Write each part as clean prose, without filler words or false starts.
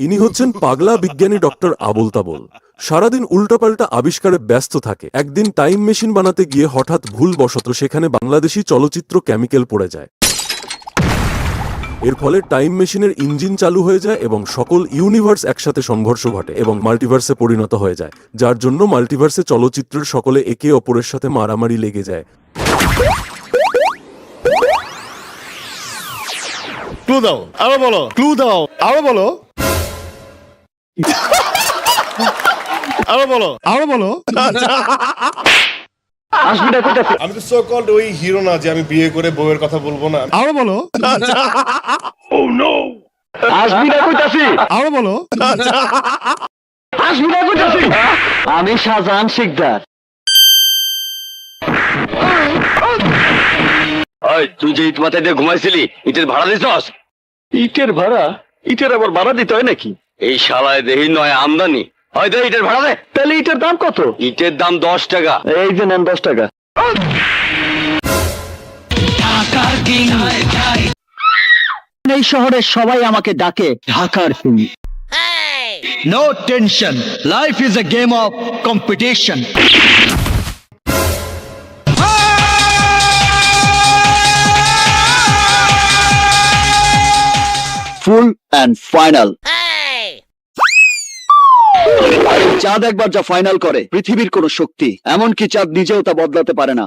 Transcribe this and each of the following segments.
ইনি হচ্ছেন পাগলা বিজ্ঞানী ডক্টর আবুল তাবুল। সারাদিন উল্টাপাল্টা আবিষ্কারে ব্যস্ত থাকে। একদিন টাইম মেশিন বানাতে গিয়ে হঠাৎ ভুলবশত সেখানে বাংলাদেশি চলচ্চিত্র কেমিক্যাল পড়ে যায়। এর ফলে টাইম মেশিনের ইঞ্জিন চালু হয়ে যায় এবং সকল ইউনিভার্স একসাথে সংঘর্ষ ঘটে এবং মাল্টিভার্সে পরিণত হয়ে যায়, যার জন্য মাল্টিভার্সে চলচ্চিত্রের সকলে একে অপরের সাথে মারামারি লেগে যায়। ক্লু দাও, আরো বলো, ক্লু দাও, আরো বলো, আরো বলো, আরো বলো। আমি তো সো কল্ড ওই হিরো না যে আমি বিয়ে করে বউয়ের কথা বলবো না। আরো বলো। ও নো, আসবি না কইতাছি, আরো বলো। আসবি না কইতাছি। আমি শাহজাহান শিকদার। ওই তুই যে ইট মাথায় দিয়ে ঘুমাইছিলি, ইটের ভাড়া দিছস? ইটের ভাড়া? ইটের আবার ভাড়া দিতে হয় নাকি? এই শালায় দেহি নয় আমদানি হয়, দে ইটের ভাড়া দে। তাহলে ইটের দাম কত? ইটের দাম 10 টাকা। এই যে নেন 10 টাকা। এই শহরের সবাই আমাকে ডাকে ঢাকার king. No tension. Life is a game of competition. Full and final. চাঁদ একবার যা ফাইনাল করে, পৃথিবীর কোন শক্তি, এমনকি চাঁদ নিজেও তা বদলাতে পারে না।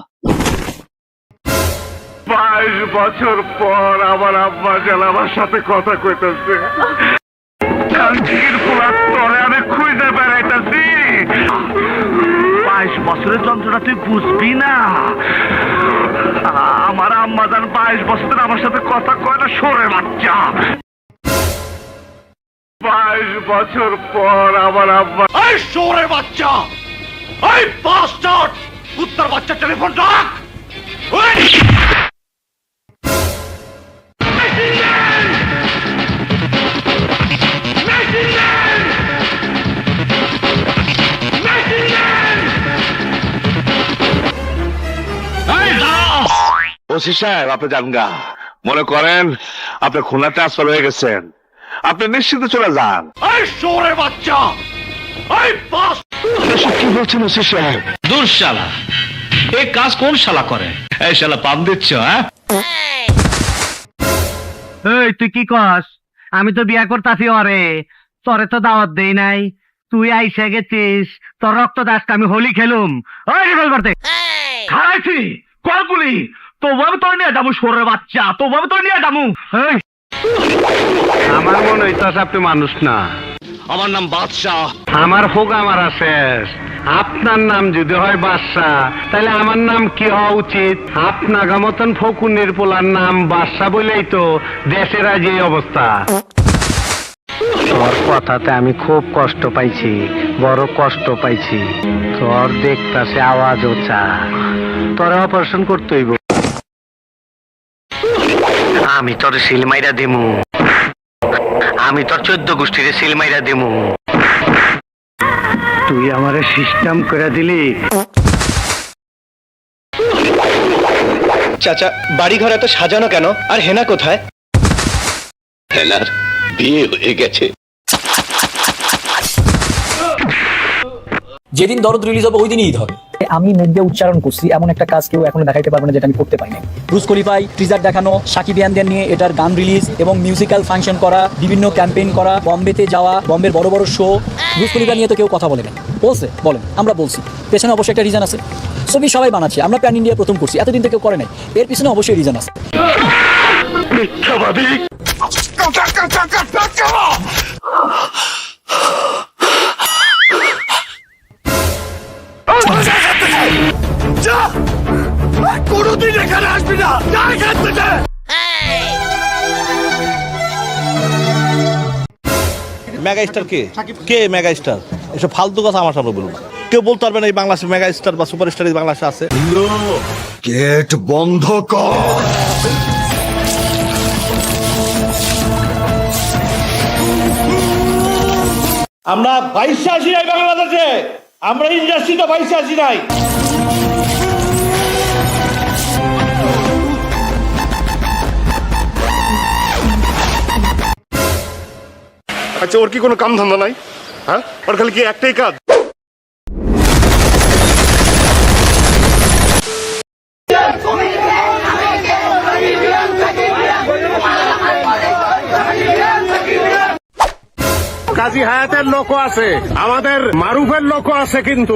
22 বছর পর আমার আব্বা জান আমার সাথে কথা কইতেছে। কালকের পোলার তরে আমি খুঁজে বেড়াইতেছি। 22 বছরের যন্ত্রণা তুই বুঝবি না। আমার আম্মা জান 22 বছর আমার সাথে কথা কয় না, সরে বাচ্চা। 22 বছর পর আমার আব্বা। এই সরে বাচ্চা, এই বাস্টার্ড, উত্তর বাচ্চা টেলিফোন ডাক। ওসি সাহেব, আপনি জানগা মনে করেন আপনি খুলনা ট্রান্সফার হয়ে গেছেন, আপনি নিশ্চিত চলে যান। এই সরে বাচ্চা, এই বাস। এসব কি বলছেন ওসি সাহেব? দূর শালা, এই কাজ কোন শালা করে? এই শালা পাম দিচ্ছ? হ্যাঁ, এই তুই কি কস? আমি তো বিয়া করতাছি ওরে, তোরে তো দাওয়াত দেই নাই। তুই আইসা গেছিস, তোর রক্ত দাসকে আমি হোলি খেলুম। ওই রিভলভার দে। খাইছি কলগুলি, তোভাবে তোর নিয়ে যাবো সরে বাচ্চা, তোভাবে তোর নিয়ে যাবো। আমার মনে হইতাছে আপনি মানুষ না। আমার নাম বাদশাহ। আমার হোক আমার শেষ। আপনার নাম যদি হয় বাদশাহ, তাহলে আমার নাম কি হওয়া উচিত? আপনার মতন ফকুনের পোলার নাম বাদশাহ বলেই তো দেশের আজ এই অবস্থা। তোর কথাতে আমি খুব কষ্ট পাইছি, বড় কষ্ট পাইছি। তোর দেখতাছে আওয়াজ ওচা, তোর অপারেশন করতে হইব। আমি তোর সিলমাইরা দিমু, আমি তোর 14 গোষ্ঠীর সিলমাইরা দিমু। তুই আমারে সিস্টেম করে দিলি। চাচা, বাড়ি ঘর এত সাজানো কেন? আর হেনা কোথায়? হেনার বিয়ে হয়ে গেছে। যেদিন দরদ রিলিজ হবে ওই দিনই ঈদ হবে। আমি মুখ দিয়ে উচ্চারণ করছি এমন একটা কাজ কেউ এখনো দেখাইতে পারবে না যেটা আমি করতে পারি না। ব্রুস খলিফাই টিজার দেখানো, সাকিব ইয়ানদের নিয়ে এটার গান রিলিজ এবং মিউজিক্যাল ফাংশন করা, বিভিন্ন ক্যাম্পেইন করা, বম্বেতে যাওয়া, বম্বের বড় বড় শো। ব্রুস খলিফা নিয়ে তো কেউ কথা বলে না। বলছে বলেন, আমরা বলছি, পেছনে অবশ্যই একটা রিজন আছে। ছবি সবাই বানাচ্ছে, আমরা প্যান ইন্ডিয়া প্রথম করছি, এতদিন তো কেউ করে নাই, এর পিছনে অবশ্যই রিজন আছে। মিথ্যাবাদী। কোনদিন এখানে আসবি না, যা এখান থেকে। মেগা স্টার কে? কে মেগা স্টার? এসব ফালতু কথা আমার সামনে বলুন। কেউ বলতে পারবে না এই বাংলাদেশে মেগা স্টার বা সুপার স্টার বাংলাদেশে আছে? গেট বন্ধ কর। আমরা 22 আসি নাই বাংলাদেশে, আমরা ইন্ডাস্ট্রিতে 22 আসি নাই। আচ্ছা ওর কি কোনো কাম ধান্দা নাই? হ্যাঁ, ওর খালি কি একটাই কাজ? কাজী হায়াতের লোকও আছে, আমাদের মারুফের লোকও আছে কিন্তু।